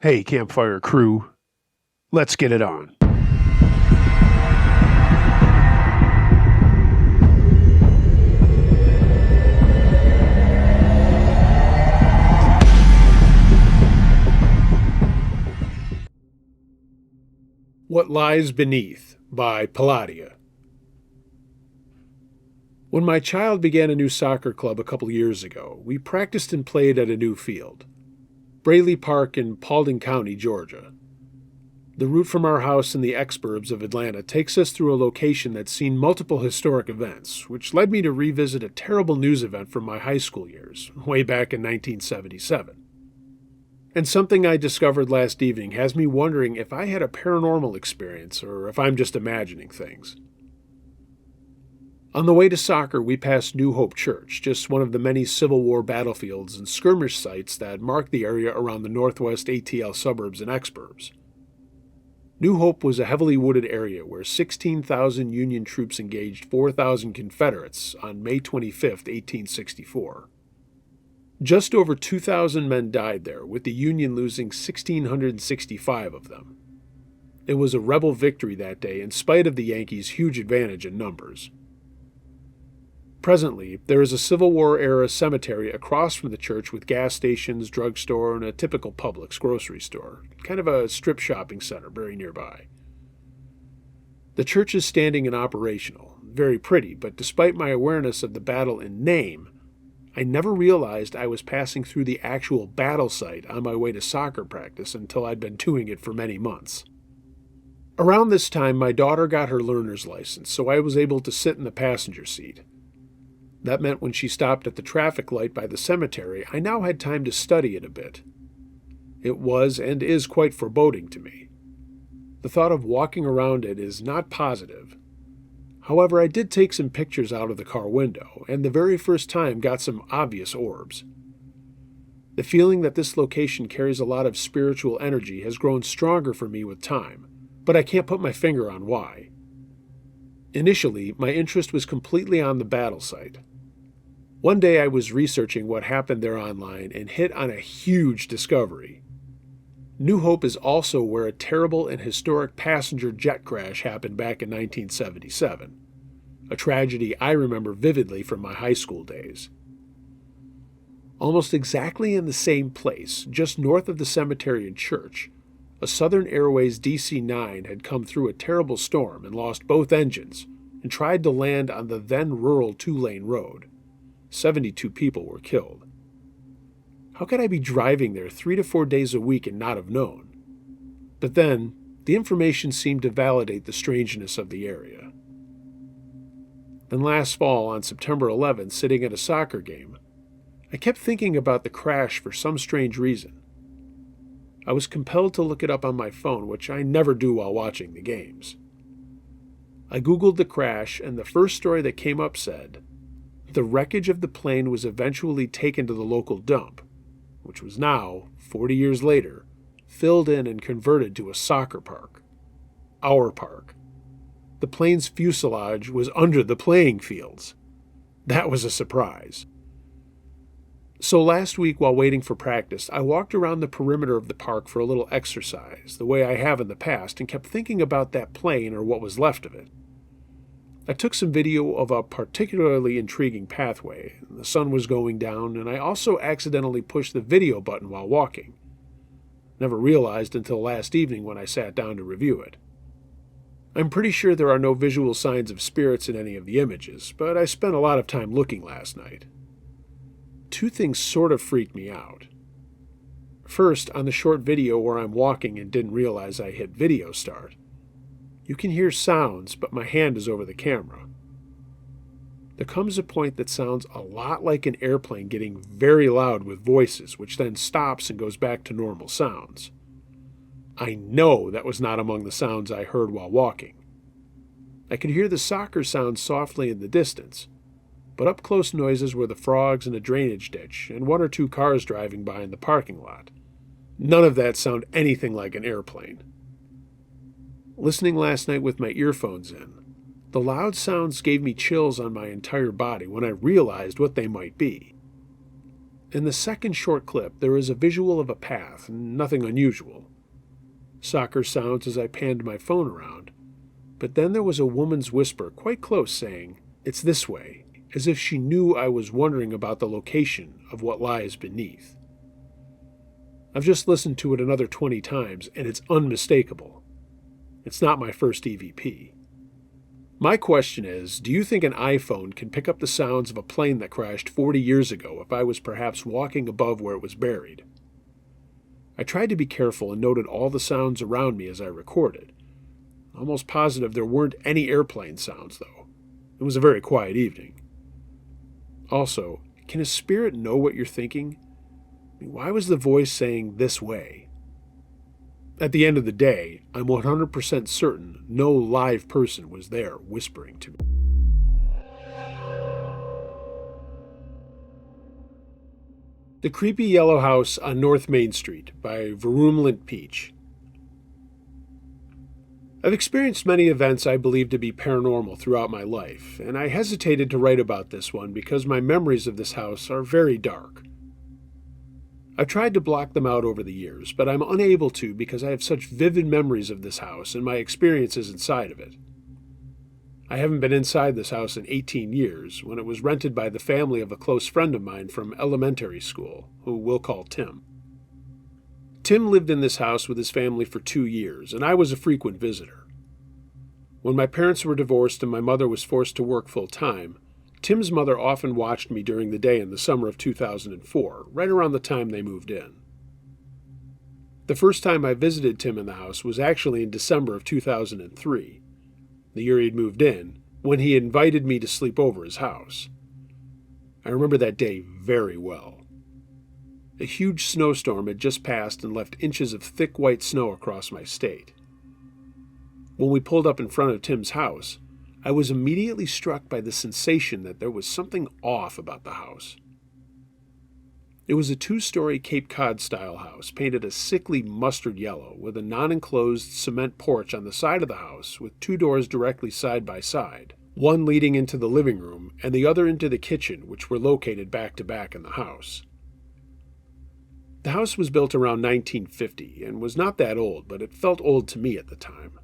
Hey, campfire crew, let's get it on. What Lies Beneath by Palladia. When my child began a new soccer club a couple years ago, we practiced and played at a new field, Braley Park in Paulding County, Georgia. The route from our house in the exurbs of Atlanta takes us through a location that's seen multiple historic events, which led me to revisit a terrible news event from my high school years, way back in 1977. And something I discovered last evening has me wondering if I had a paranormal experience or if I'm just imagining things. On the way to soccer, we passed New Hope Church, just one of the many Civil War battlefields and skirmish sites that mark the area around the northwest ATL suburbs and exurbs. New Hope was a heavily wooded area where 16,000 Union troops engaged 4,000 Confederates on May 25, 1864. Just over 2,000 men died there, with the Union losing 1,665 of them. It was a rebel victory that day in spite of the Yankees' huge advantage in numbers. Presently, there is a Civil War-era cemetery across from the church with gas stations, drugstore, and a typical Publix grocery store, kind of a strip shopping center very nearby. The church is standing and operational, very pretty, but despite my awareness of the battle in name, I never realized I was passing through the actual battle site on my way to soccer practice until I'd been doing it for many months. Around this time, my daughter got her learner's license, so I was able to sit in the passenger seat. That meant when she stopped at the traffic light by the cemetery, I now had time to study it a bit. It was and is quite foreboding to me. The thought of walking around it is not positive. However, I did take some pictures out of the car window, and the very first time got some obvious orbs. The feeling that this location carries a lot of spiritual energy has grown stronger for me with time, but I can't put my finger on why. Initially, my interest was completely on the battle site. One day I was researching what happened there online and hit on a huge discovery. New Hope is also where a terrible and historic passenger jet crash happened back in 1977, a tragedy I remember vividly from my high school days. Almost exactly in the same place, just north of the cemetery and church, a Southern Airways DC-9 had come through a terrible storm and lost both engines and tried to land on the then rural two-lane road. 72 people were killed. How could I be driving there 3 to 4 days a week and not have known? But then, the information seemed to validate the strangeness of the area. Then last fall, on September 11th, sitting at a soccer game, I kept thinking about the crash for some strange reason. I was compelled to look it up on my phone, which I never do while watching the games. I Googled the crash, and the first story that came up said, the wreckage of the plane was eventually taken to the local dump, which was now, 40 years later, filled in and converted to a soccer park. Our park. The plane's fuselage was under the playing fields. That was a surprise. So last week, while waiting for practice, I walked around the perimeter of the park for a little exercise, the way I have in the past, and kept thinking about that plane or what was left of it. I took some video of a particularly intriguing pathway. The sun was going down, and I also accidentally pushed the video button while walking. Never realized until last evening when I sat down to review it. I'm pretty sure there are no visual signs of spirits in any of the images, but I spent a lot of time looking last night. Two things sort of freaked me out. First, on the short video where I'm walking and didn't realize I hit video start, you can hear sounds, but my hand is over the camera. There comes a point that sounds a lot like an airplane getting very loud with voices, which then stops and goes back to normal sounds. I know that was not among the sounds I heard while walking. I could hear the soccer sound softly in the distance, but up-close noises were the frogs in a drainage ditch and 1 or 2 cars driving by in the parking lot. None of that sounded anything like an airplane. Listening last night with my earphones in, the loud sounds gave me chills on my entire body when I realized what they might be. In the second short clip, there is a visual of a path, nothing unusual. Soccer sounds as I panned my phone around, but then there was a woman's whisper quite close saying, "It's this way," as if she knew I was wondering about the location of what lies beneath. I've just listened to it another 20 times, and it's unmistakable. It's not my first EVP. My question is, do you think an iPhone can pick up the sounds of a plane that crashed 40 years ago if I was perhaps walking above where it was buried? I tried to be careful and noted all the sounds around me as I recorded. Almost positive there weren't any airplane sounds, though. It was a very quiet evening. Also, can a spirit know what you're thinking? Why was the voice saying "this way"? At the end of the day, I'm 100% certain no live person was there whispering to me. The Creepy Yellow House on North Main Street by Virulent Peach. I've experienced many events I believe to be paranormal throughout my life, and I hesitated to write about this one because my memories of this house are very dark. I've tried to block them out over the years, but I'm unable to because I have such vivid memories of this house and my experiences inside of it. I haven't been inside this house in 18 years, when it was rented by the family of a close friend of mine from elementary school, who we'll call Tim. Tim lived in this house with his family for 2 years, and I was a frequent visitor. When my parents were divorced and my mother was forced to work full-time, Tim's mother often watched me during the day in the summer of 2004, right around the time they moved in. The first time I visited Tim in the house was actually in December of 2003, the year he'd moved in, when he invited me to sleep over his house. I remember that day very well. A huge snowstorm had just passed and left inches of thick white snow across my state. When we pulled up in front of Tim's house, I was immediately struck by the sensation that there was something off about the house. It was a 2-story Cape Cod-style house painted a sickly mustard yellow with a non-enclosed cement porch on the side of the house with 2 doors directly side by side, one leading into the living room and the other into the kitchen, which were located back to back in the house. The house was built around 1950 and was not that old, but it felt old to me at the time.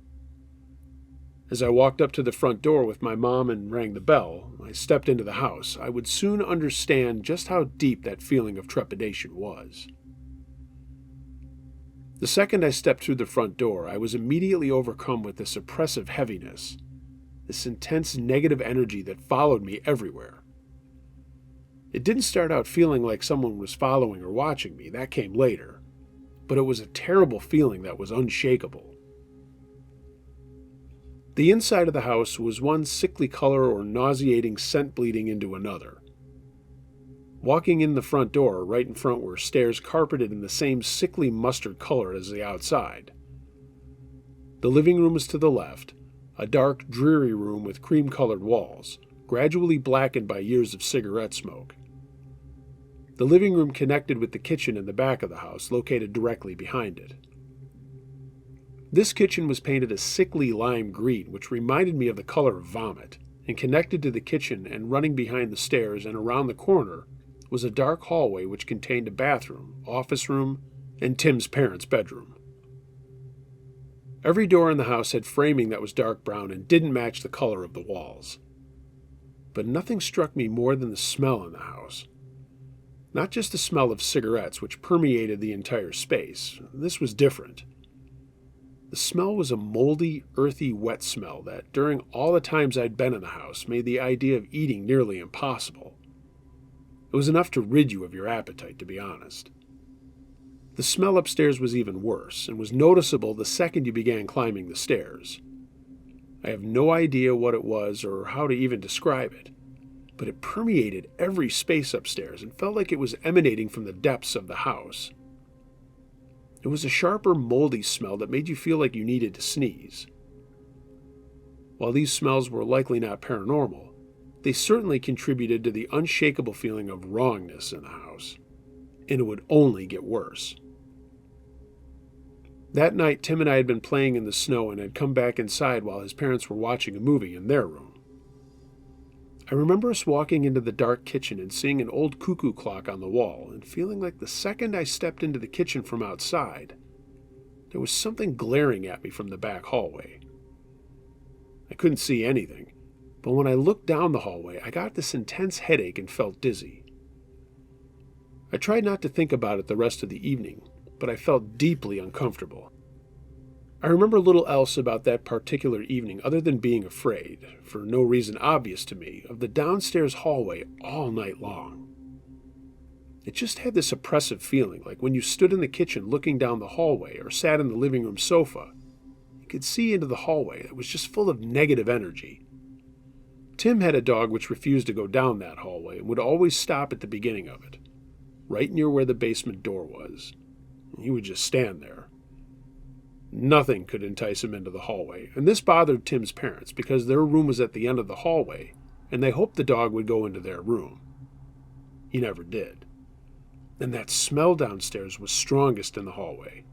As I walked up to the front door with my mom and rang the bell, I stepped into the house. I would soon understand just how deep that feeling of trepidation was. The second I stepped through the front door, I was immediately overcome with this oppressive heaviness, this intense negative energy that followed me everywhere. It didn't start out feeling like someone was following or watching me, that came later, but it was a terrible feeling that was unshakable. The inside of the house was one sickly color or nauseating scent bleeding into another. Walking in the front door, right in front were stairs carpeted in the same sickly mustard color as the outside. The living room was to the left, a dark, dreary room with cream-colored walls, gradually blackened by years of cigarette smoke. The living room connected with the kitchen in the back of the house, located directly behind it. This kitchen was painted a sickly lime green, which reminded me of the color of vomit, and connected to the kitchen and running behind the stairs and around the corner was a dark hallway which contained a bathroom, office room, and Tim's parents' bedroom. Every door in the house had framing that was dark brown and didn't match the color of the walls. But nothing struck me more than the smell in the house. Not just the smell of cigarettes, which permeated the entire space. This was different. The smell was a moldy, earthy, wet smell that, during all the times I'd been in the house, made the idea of eating nearly impossible. It was enough to rid you of your appetite, to be honest. The smell upstairs was even worse, and was noticeable the second you began climbing the stairs. I have no idea what it was or how to even describe it, but it permeated every space upstairs and felt like it was emanating from the depths of the house. It was a sharper, moldy smell that made you feel like you needed to sneeze. While these smells were likely not paranormal, they certainly contributed to the unshakable feeling of wrongness in the house, and it would only get worse. That night, Tim and I had been playing in the snow and had come back inside while his parents were watching a movie in their room. I remember us walking into the dark kitchen and seeing an old cuckoo clock on the wall and feeling like the second I stepped into the kitchen from outside, there was something glaring at me from the back hallway. I couldn't see anything, but when I looked down the hallway, I got this intense headache and felt dizzy. I tried not to think about it the rest of the evening, but I felt deeply uncomfortable. I remember little else about that particular evening other than being afraid, for no reason obvious to me, of the downstairs hallway all night long. It just had this oppressive feeling, like when you stood in the kitchen looking down the hallway or sat in the living room sofa, you could see into the hallway that was just full of negative energy. Tim had a dog which refused to go down that hallway and would always stop at the beginning of it, right near where the basement door was. He would just stand there. Nothing could entice him into the hallway, and this bothered Tim's parents because their room was at the end of the hallway, and they hoped the dog would go into their room. He never did. And that smell downstairs was strongest in the hallway,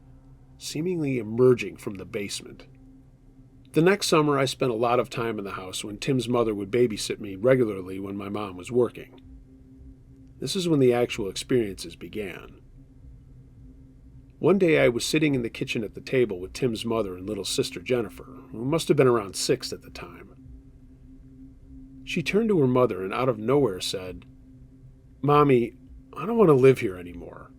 seemingly emerging from the basement. The next summer, I spent a lot of time in the house when Tim's mother would babysit me regularly when my mom was working. This is when the actual experiences began. One day I was sitting in the kitchen at the table with Tim's mother and little sister Jennifer, who must have been around 6 at the time. She turned to her mother and out of nowhere said, "Mommy, I don't want to live here anymore."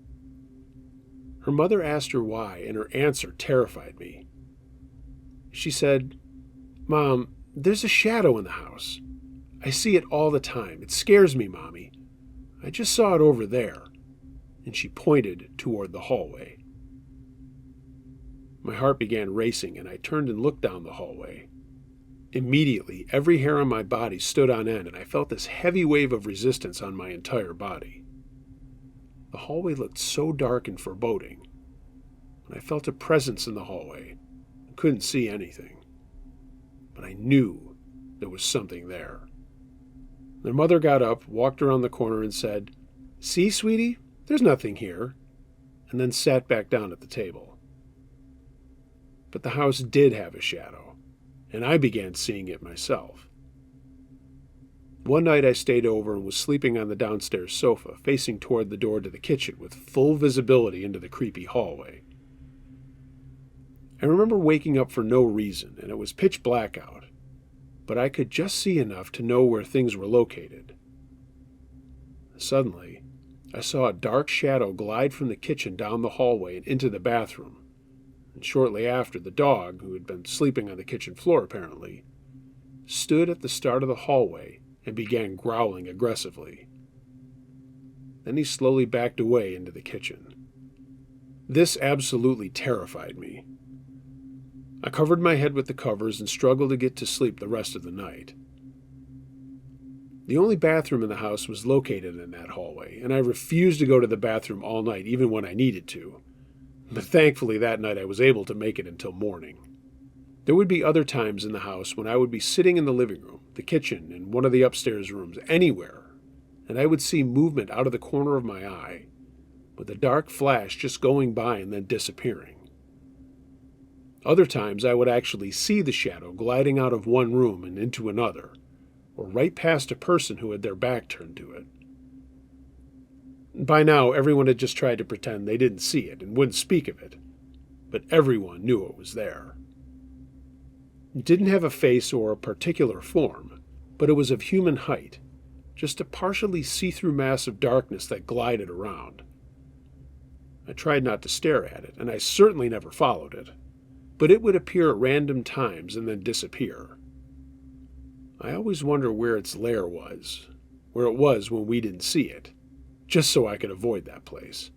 Her mother asked her why, and her answer terrified me. She said, "Mom, there's a shadow in the house. I see it all the time. It scares me, Mommy. I just saw it over there." And she pointed toward the hallway. My heart began racing, and I turned and looked down the hallway. Immediately, every hair on my body stood on end, and I felt this heavy wave of resistance on my entire body. The hallway looked so dark and foreboding, and I felt a presence in the hallway. I couldn't see anything, but I knew there was something there. Their mother got up, walked around the corner, and said, "See, sweetie, there's nothing here," and then sat back down at the table. But the house did have a shadow, and I began seeing it myself. One night I stayed over and was sleeping on the downstairs sofa, facing toward the door to the kitchen with full visibility into the creepy hallway. I remember waking up for no reason, and it was pitch black out, but I could just see enough to know where things were located. Suddenly, I saw a dark shadow glide from the kitchen down the hallway and into the bathroom, and shortly after, the dog, who had been sleeping on the kitchen floor apparently, stood at the start of the hallway and began growling aggressively. Then he slowly backed away into the kitchen. This absolutely terrified me. I covered my head with the covers and struggled to get to sleep the rest of the night. The only bathroom in the house was located in that hallway, and I refused to go to the bathroom all night, even when I needed to. But thankfully that night I was able to make it until morning. There would be other times in the house when I would be sitting in the living room, the kitchen, and one of the upstairs rooms, anywhere, and I would see movement out of the corner of my eye, with a dark flash just going by and then disappearing. Other times I would actually see the shadow gliding out of one room and into another, or right past a person who had their back turned to it. By now, everyone had just tried to pretend they didn't see it and wouldn't speak of it, but everyone knew it was there. It didn't have a face or a particular form, but it was of human height, just a partially see-through mass of darkness that glided around. I tried not to stare at it, and I certainly never followed it, but it would appear at random times and then disappear. I always wonder where its lair was, where it was when we didn't see it, just so I could avoid that place.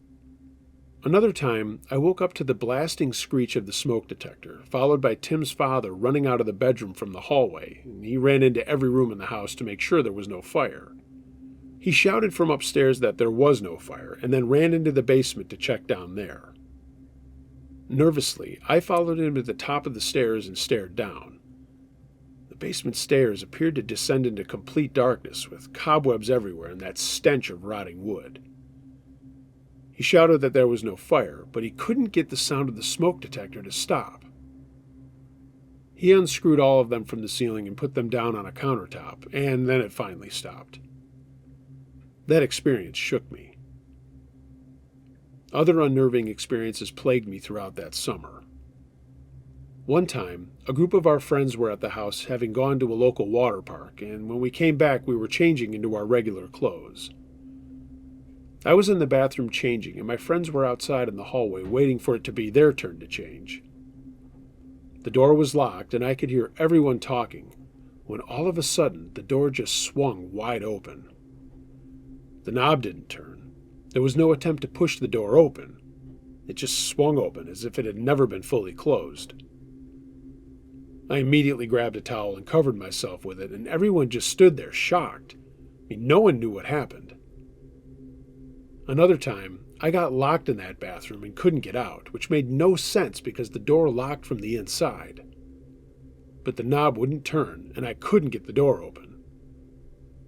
Another time, I woke up to the blasting screech of the smoke detector, followed by Tim's father running out of the bedroom from the hallway, and he ran into every room in the house to make sure there was no fire. He shouted from upstairs that there was no fire, and then ran into the basement to check down there. Nervously, I followed him to the top of the stairs and stared down. The basement stairs appeared to descend into complete darkness, with cobwebs everywhere and that stench of rotting wood. He shouted that there was no fire, but he couldn't get the sound of the smoke detector to stop. He unscrewed all of them from the ceiling and put them down on a countertop, and then it finally stopped. That experience shook me. Other unnerving experiences plagued me throughout that summer. One time, a group of our friends were at the house having gone to a local water park, and when we came back we were changing into our regular clothes. I was in the bathroom changing, and my friends were outside in the hallway waiting for it to be their turn to change. The door was locked, and I could hear everyone talking, when all of a sudden the door just swung wide open. The knob didn't turn. There was no attempt to push the door open. It just swung open as if it had never been fully closed. I immediately grabbed a towel and covered myself with it, and everyone just stood there shocked. No one knew what happened. Another time, I got locked in that bathroom and couldn't get out, which made no sense because the door locked from the inside. But the knob wouldn't turn, and I couldn't get the door open.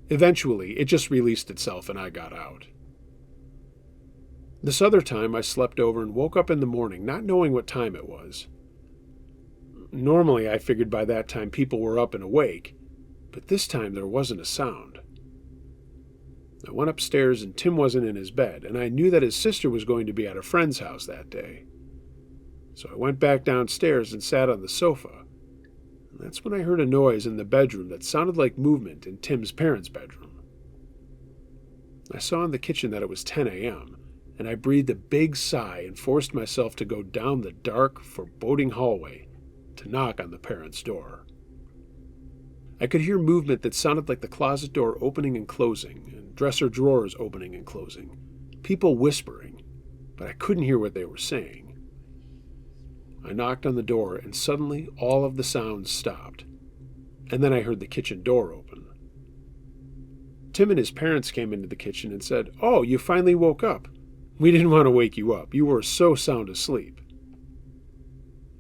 Eventually, it just released itself and I got out. This other time, I slept over and woke up in the morning not knowing what time it was. Normally, I figured by that time people were up and awake, but this time there wasn't a sound. I went upstairs and Tim wasn't in his bed, and I knew that his sister was going to be at a friend's house that day. So I went back downstairs and sat on the sofa. And that's when I heard a noise in the bedroom that sounded like movement in Tim's parents' bedroom. I saw in the kitchen that it was 10 a.m., and I breathed a big sigh and forced myself to go down the dark, foreboding hallway to knock on the parents' door. I could hear movement that sounded like the closet door opening and closing, and dresser drawers opening and closing, people whispering, but I couldn't hear what they were saying. I knocked on the door, and suddenly all of the sounds stopped, and then I heard the kitchen door open. Tim and his parents came into the kitchen and said, "Oh, you finally woke up. We didn't want to wake you up. You were so sound asleep."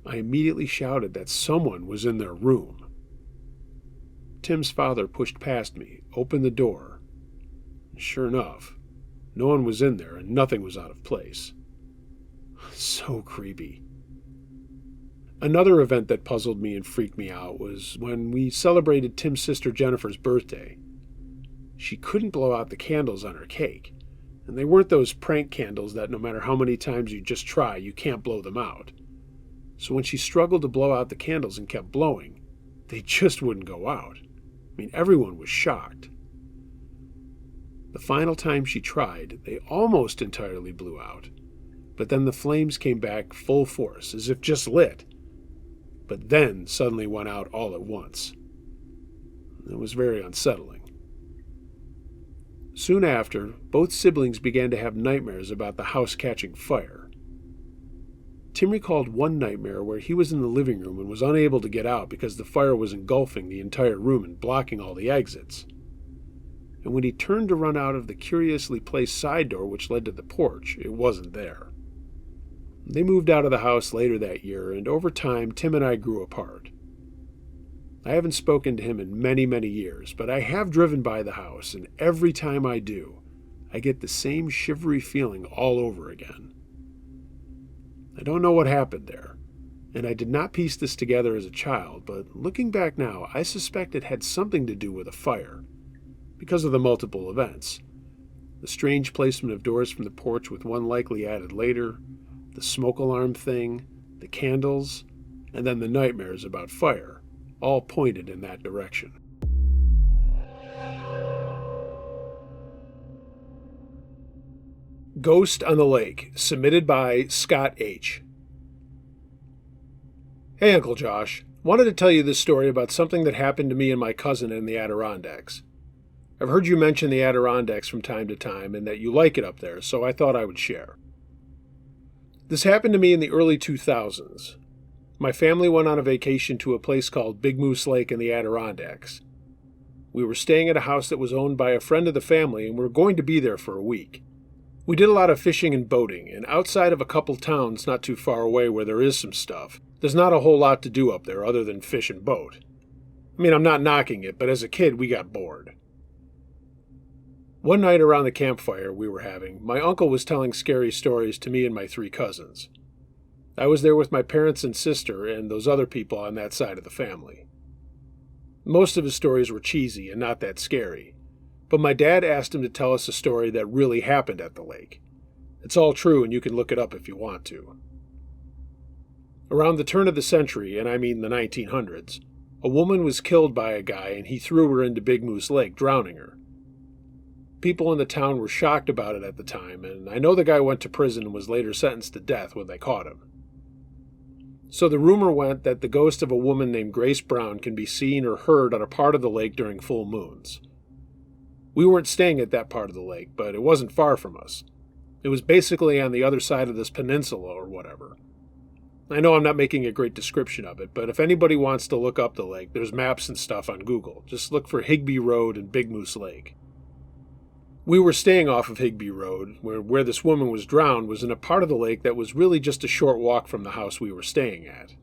I immediately shouted that someone was in their room. Tim's father pushed past me, opened the door. Sure enough, no one was in there and nothing was out of place. So creepy. Another event that puzzled me and freaked me out was when we celebrated Tim's sister Jennifer's birthday. She couldn't blow out the candles on her cake, and they weren't those prank candles that no matter how many times you just try, you can't blow them out. So when she struggled to blow out the candles and kept blowing, they just wouldn't go out. Everyone was shocked. The final time she tried, they almost entirely blew out, but then the flames came back full force, as if just lit, but then suddenly went out all at once. It was very unsettling. Soon after, both siblings began to have nightmares about the house catching fire. Tim recalled one nightmare where he was in the living room and was unable to get out because the fire was engulfing the entire room and blocking all the exits. And when he turned to run out of the curiously placed side door which led to the porch, it wasn't there. They moved out of the house later that year, and over time, Tim and I grew apart. I haven't spoken to him in many, many years, but I have driven by the house, and every time I do, I get the same shivery feeling all over again. I don't know what happened there, and I did not piece this together as a child, but looking back now, I suspect it had something to do with a fire, because of the multiple events. The strange placement of doors from the porch with one likely added later, the smoke alarm thing, the candles, and then the nightmares about fire, all pointed in that direction. Ghost on the Lake, submitted by Scott H. Hey, Uncle Josh. Wanted to tell you this story about something that happened to me and my cousin in the Adirondacks. I've heard you mention the Adirondacks from time to time and that you like it up there, so I thought I would share. This happened to me in the early 2000s. My family went on a vacation to a place called Big Moose Lake in the Adirondacks. We were staying at a house that was owned by a friend of the family and we were going to be there for a week. We did a lot of fishing and boating, and outside of a couple towns not too far away where there is some stuff, there's not a whole lot to do up there other than fish and boat. I'm not knocking it, but as a kid we got bored. One night around the campfire we were having, my uncle was telling scary stories to me and my three cousins. I was there with my parents and sister and those other people on that side of the family. Most of his stories were cheesy and not that scary, but my dad asked him to tell us a story that really happened at the lake. It's all true and you can look it up if you want to. Around the turn of the century, and I mean the 1900s, a woman was killed by a guy and he threw her into Big Moose Lake, drowning her. People in the town were shocked about it at the time, and I know the guy went to prison and was later sentenced to death when they caught him. So the rumor went that the ghost of a woman named Grace Brown can be seen or heard on a part of the lake during full moons. We weren't staying at that part of the lake, but it wasn't far from us. It was basically on the other side of this peninsula or whatever. I know I'm not making a great description of it, but if anybody wants to look up the lake, there's maps and stuff on Google. Just look for Higbee Road and Big Moose Lake. We were staying off of Higbee Road, where this woman was drowned was in a part of the lake that was really just a short walk from the house we were staying at.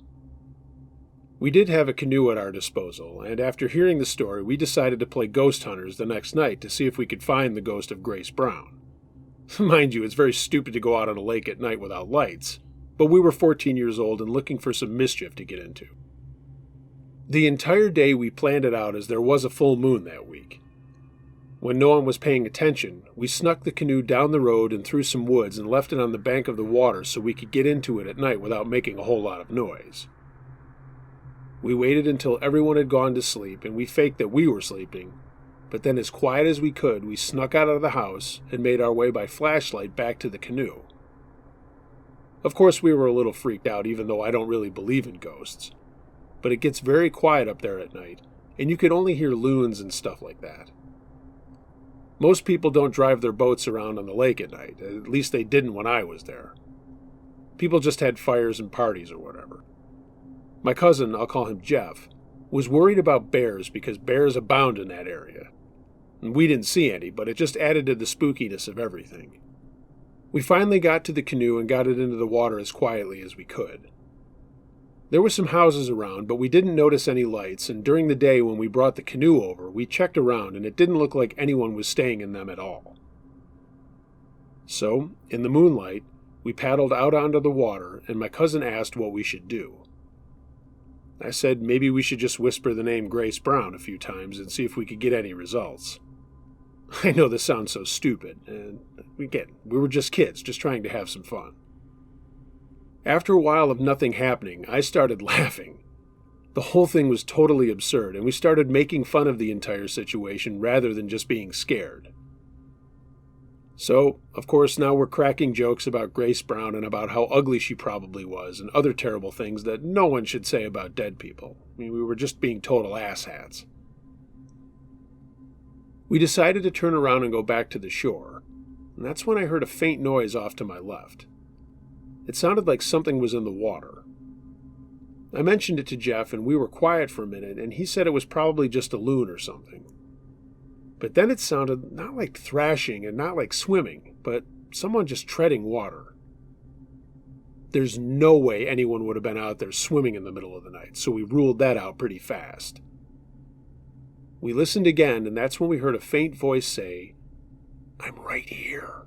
We did have a canoe at our disposal, and after hearing the story, we decided to play ghost hunters the next night to see if we could find the ghost of Grace Brown. Mind you, it's very stupid to go out on a lake at night without lights, but we were 14 years old and looking for some mischief to get into. The entire day we planned it out as there was a full moon that week. When no one was paying attention, we snuck the canoe down the road and through some woods and left it on the bank of the water so we could get into it at night without making a whole lot of noise. We waited until everyone had gone to sleep and we faked that we were sleeping, but then as quiet as we could, we snuck out of the house and made our way by flashlight back to the canoe. Of course, we were a little freaked out even though I don't really believe in ghosts, but it gets very quiet up there at night and you could only hear loons and stuff like that. Most people don't drive their boats around on the lake at night. At least they didn't when I was there. People just had fires and parties or whatever. My cousin, I'll call him Jeff, was worried about bears because bears abound in that area. And we didn't see any, but it just added to the spookiness of everything. We finally got to the canoe and got it into the water as quietly as we could. There were some houses around, but we didn't notice any lights, and during the day when we brought the canoe over, we checked around and it didn't look like anyone was staying in them at all. So, in the moonlight, we paddled out onto the water, and my cousin asked what we should do. I said maybe we should just whisper the name Grace Brown a few times and see if we could get any results. I know this sounds so stupid, and we were just kids, just trying to have some fun. After a while of nothing happening, I started laughing. The whole thing was totally absurd, and we started making fun of the entire situation rather than just being scared. So, of course, now we're cracking jokes about Grace Brown and about how ugly she probably was and other terrible things that no one should say about dead people. I mean, we were just being total asshats. We decided to turn around and go back to the shore, and that's when I heard a faint noise off to my left. It sounded like something was in the water. I mentioned it to Jeff, and we were quiet for a minute, and he said it was probably just a loon or something. But then it sounded not like thrashing and not like swimming, but someone just treading water. There's no way anyone would have been out there swimming in the middle of the night, so we ruled that out pretty fast. We listened again, and that's when we heard a faint voice say, "I'm right here."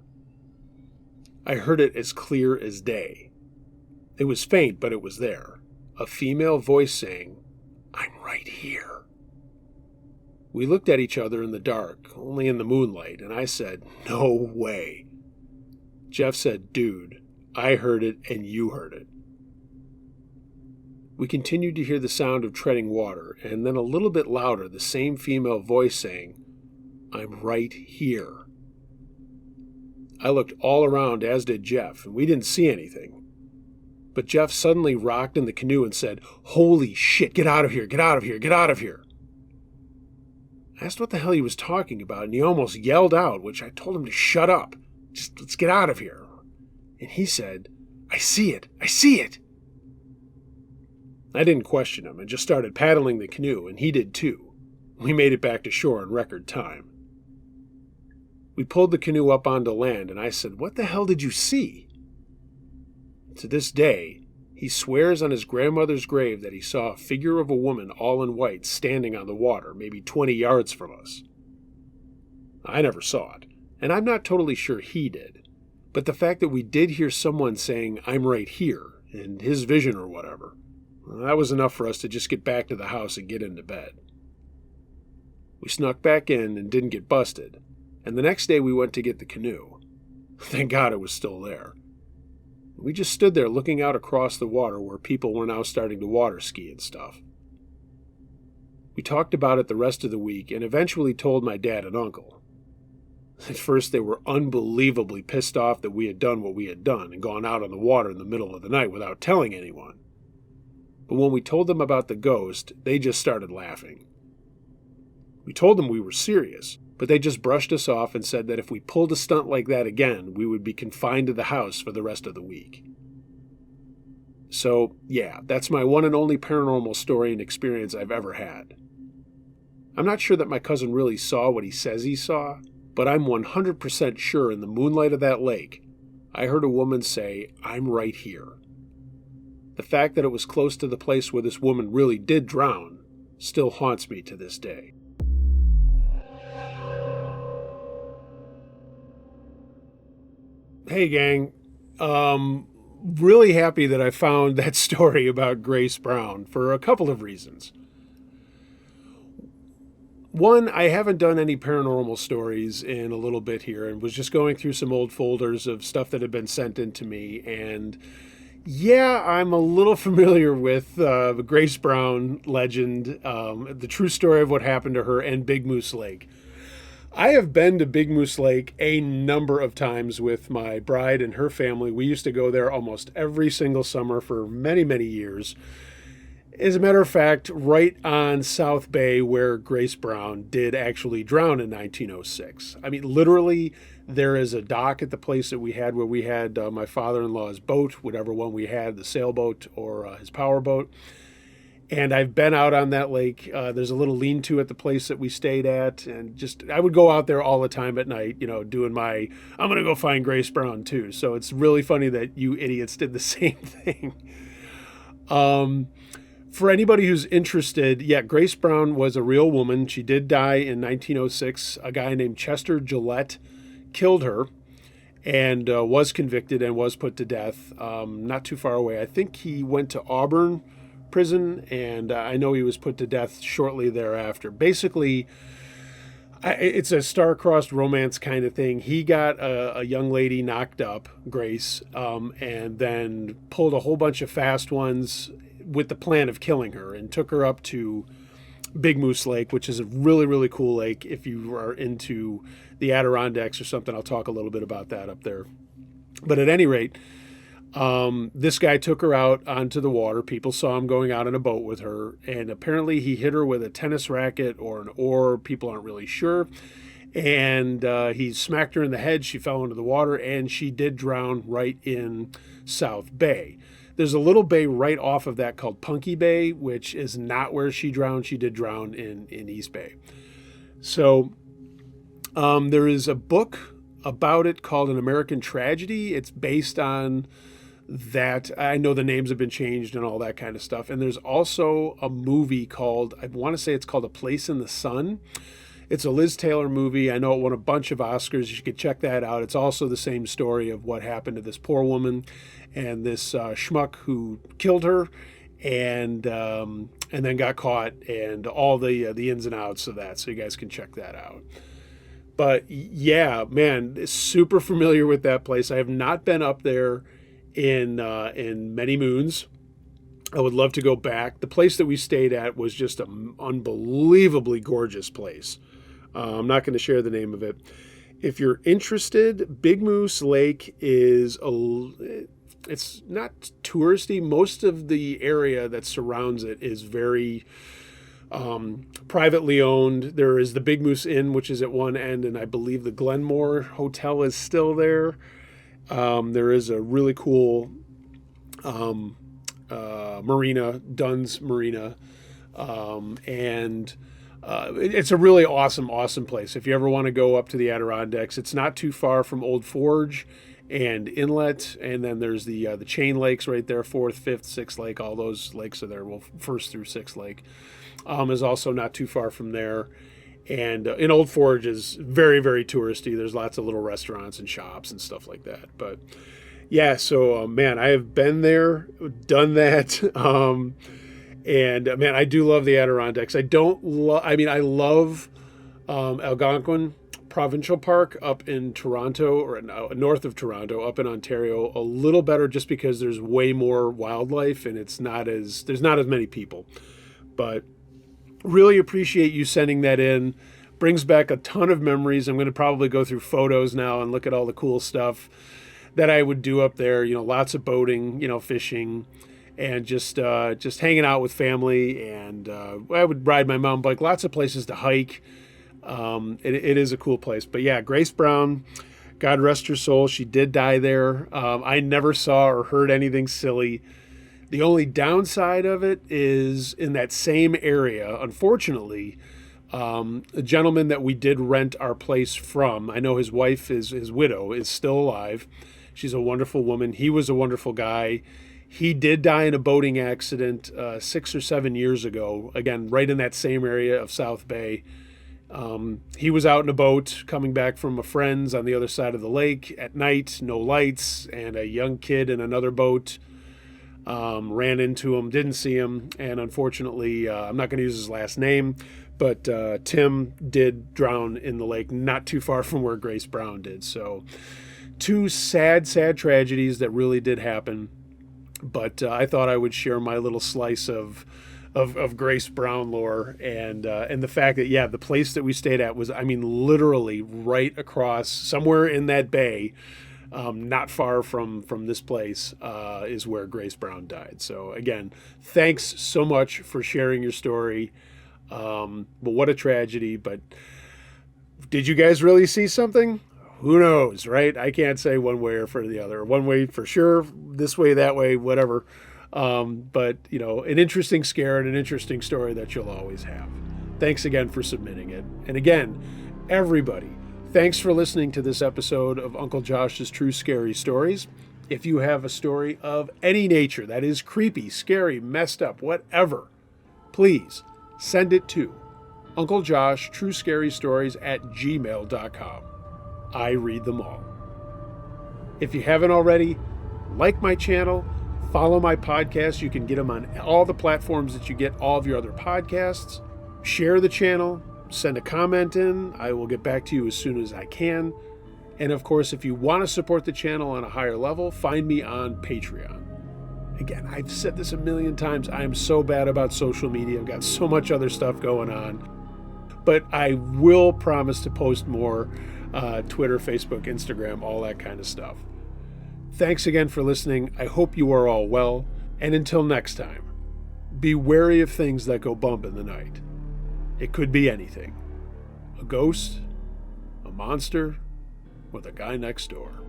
I heard it as clear as day. It was faint, but it was there. A female voice saying, "I'm right here." We looked at each other in the dark, only in the moonlight, and I said, "No way." Jeff said, "Dude, I heard it and you heard it." We continued to hear the sound of treading water, and then a little bit louder, the same female voice saying, "I'm right here." I looked all around, as did Jeff, and we didn't see anything. But Jeff suddenly rocked in the canoe and said, "Holy shit, get out of here, get out of here, get out of here." I asked what the hell he was talking about, and he almost yelled out, which I told him to shut up. Just let's get out of here. And he said, "I see it, I see it." I didn't question him and just started paddling the canoe, and he did too. We made it back to shore in record time. We pulled the canoe up onto land, and I said, "What the hell did you see?" To this day, he swears on his grandmother's grave that he saw a figure of a woman all in white standing on the water, maybe 20 yards from us. I never saw it, and I'm not totally sure he did, but the fact that we did hear someone saying, "I'm right here," and his vision or whatever. Well, that was enough for us to just get back to the house and get into bed. We snuck back in and didn't get busted, and the next day we went to get the canoe. Thank God it was still there. We just stood there looking out across the water where people were now starting to water ski and stuff. We talked about it the rest of the week and eventually told my dad and uncle. At first they were unbelievably pissed off that we had done what we had done and gone out on the water in the middle of the night without telling anyone. But when we told them about the ghost, they just started laughing. We told them we were serious, but they just brushed us off and said that if we pulled a stunt like that again, we would be confined to the house for the rest of the week. So, yeah, that's my one and only paranormal story and experience I've ever had. I'm not sure that my cousin really saw what he says he saw, but I'm 100% sure in the moonlight of that lake, I heard a woman say, "I'm right here." The fact that it was close to the place where this woman really did drown still haunts me to this day. Hey gang, really happy that I found that story about Grace Brown for a couple of reasons. One, I haven't done any paranormal stories in a little bit here and was just going through some old folders of stuff that had been sent in to me. And yeah, I'm a little familiar with the Grace Brown legend, the true story of what happened to her and Big Moose Lake. I have been to Big Moose Lake a number of times with my bride and her family. We used to go there almost every single summer for many, many years. As a matter of fact, right on South Bay where Grace Brown did actually drown in 1906. I mean, literally, there is a dock at the place that we had where we had my father-in-law's boat, whatever one we had, the sailboat or his powerboat. And I've been out on that lake. There's a little lean-to at the place that we stayed at. And just, I would go out there all the time at night, doing my, I'm going to go find Grace Brown too. So it's really funny that you idiots did the same thing. For anybody who's interested, yeah, Grace Brown was a real woman. She did die in 1906. A guy named Chester Gillette killed her and was convicted and was put to death not too far away. I think he went to Auburn prison, and I know he was put to death shortly thereafter. Basically, it's a star-crossed romance kind of thing. He got a young lady knocked up, Grace, and then pulled a whole bunch of fast ones with the plan of killing her and took her up to Big Moose Lake, which is a really, really cool lake. If you are into the Adirondacks or something, I'll talk a little bit about that up there. But at any rate, this guy took her out onto the water. People saw him going out in a boat with her, and apparently he hit her with a tennis racket or an oar. People aren't really sure. And he smacked her in the head. She fell into the water, and she did drown right in South Bay. There's a little bay right off of that called Punky Bay, which is not where she drowned. She did drown in East Bay. So there is a book about it called An American Tragedy. It's based on that. I know the names have been changed and all that kind of stuff. And there's also a movie called, I want to say it's called A Place in the Sun. It's a Liz Taylor movie. I know it won a bunch of Oscars. You should check that out. It's also the same story of what happened to this poor woman and this schmuck who killed her and then got caught and all the ins and outs of that. So you guys can check that out. But yeah, man, super familiar with that place. I have not been up there in many moons. I would love to go back. The place that we stayed at was just an unbelievably gorgeous place. I'm not going to share the name of it. If you're interested, Big Moose Lake is it's not touristy. Most of the area that surrounds it is very privately owned. There is the Big Moose Inn, which is at one end, and I believe the Glenmore Hotel is still there. There is a really cool marina, Dunn's Marina, and it's a really awesome place. If you ever want to go up to the Adirondacks, it's not too far from Old Forge and Inlet, and then there's the Chain Lakes right there, 4th, 5th, 6th Lake. All those lakes are there. Well, 1st through 6th Lake is also not too far from there. And in Old Forge is very, very touristy. There's lots of little restaurants and shops and stuff like that. But Yeah, so man, I have been there, done that. And man, I do love the Adirondacks. I don't love, I mean, I love Algonquin Provincial Park up in Toronto, or north of Toronto, up in Ontario, a little better just because there's way more wildlife and there's not as many people. But really appreciate you sending that in. Brings back a ton of memories. I'm going to probably go through photos now and look at all the cool stuff that I would do up there. Lots of boating, fishing, and just hanging out with family. And I would ride my mountain bike. Lots of places to hike. It is a cool place. But yeah, Grace Brown, God rest her soul. She did die there. I never saw or heard anything silly. The only downside of it is in that same area, unfortunately, a gentleman that we did rent our place from, I know his wife, his widow, is still alive. She's a wonderful woman. He was a wonderful guy. He did die in a boating accident 6 or 7 years ago, again, right in that same area of South Bay. He was out in a boat coming back from a friend's on the other side of the lake at night, no lights, and a young kid in another boat ran into him, didn't see him, and unfortunately, I'm not going to use his last name, but Tim did drown in the lake not too far from where Grace Brown did. So 2 sad tragedies that really did happen. But I thought I would share my little slice of Grace Brown lore, and the fact that, yeah, the place that we stayed at was, I mean, literally right across, somewhere in that bay, not far from this place, is where Grace Brown died. So again, thanks so much for sharing your story. But what a tragedy. But did you guys really see something? Who knows, right? I can't say one way or for the other. One way for sure, this way, that way, whatever. But, an interesting scare and an interesting story that you'll always have. Thanks again for submitting it. And again, everybody, thanks for listening to this episode of Uncle Josh's True Scary Stories. If you have a story of any nature that is creepy, scary, messed up, whatever, please send it to unclejoshtruescarystories@gmail.com. I read them all. If you haven't already, like my channel, follow my podcast. You can get them on all the platforms that you get all of your other podcasts. Share the channel, send a comment in. I will get back to you as soon as I can. And of course, if you want to support the channel on a higher level, find me on Patreon. Again, I've said this a million times. I am so bad about social media. I've got so much other stuff going on. But I will promise to post more. Twitter, Facebook, Instagram, all that kind of stuff. Thanks again for listening. I hope you are all well. And until next time, be wary of things that go bump in the night. It could be anything. A ghost, a monster, or the guy next door.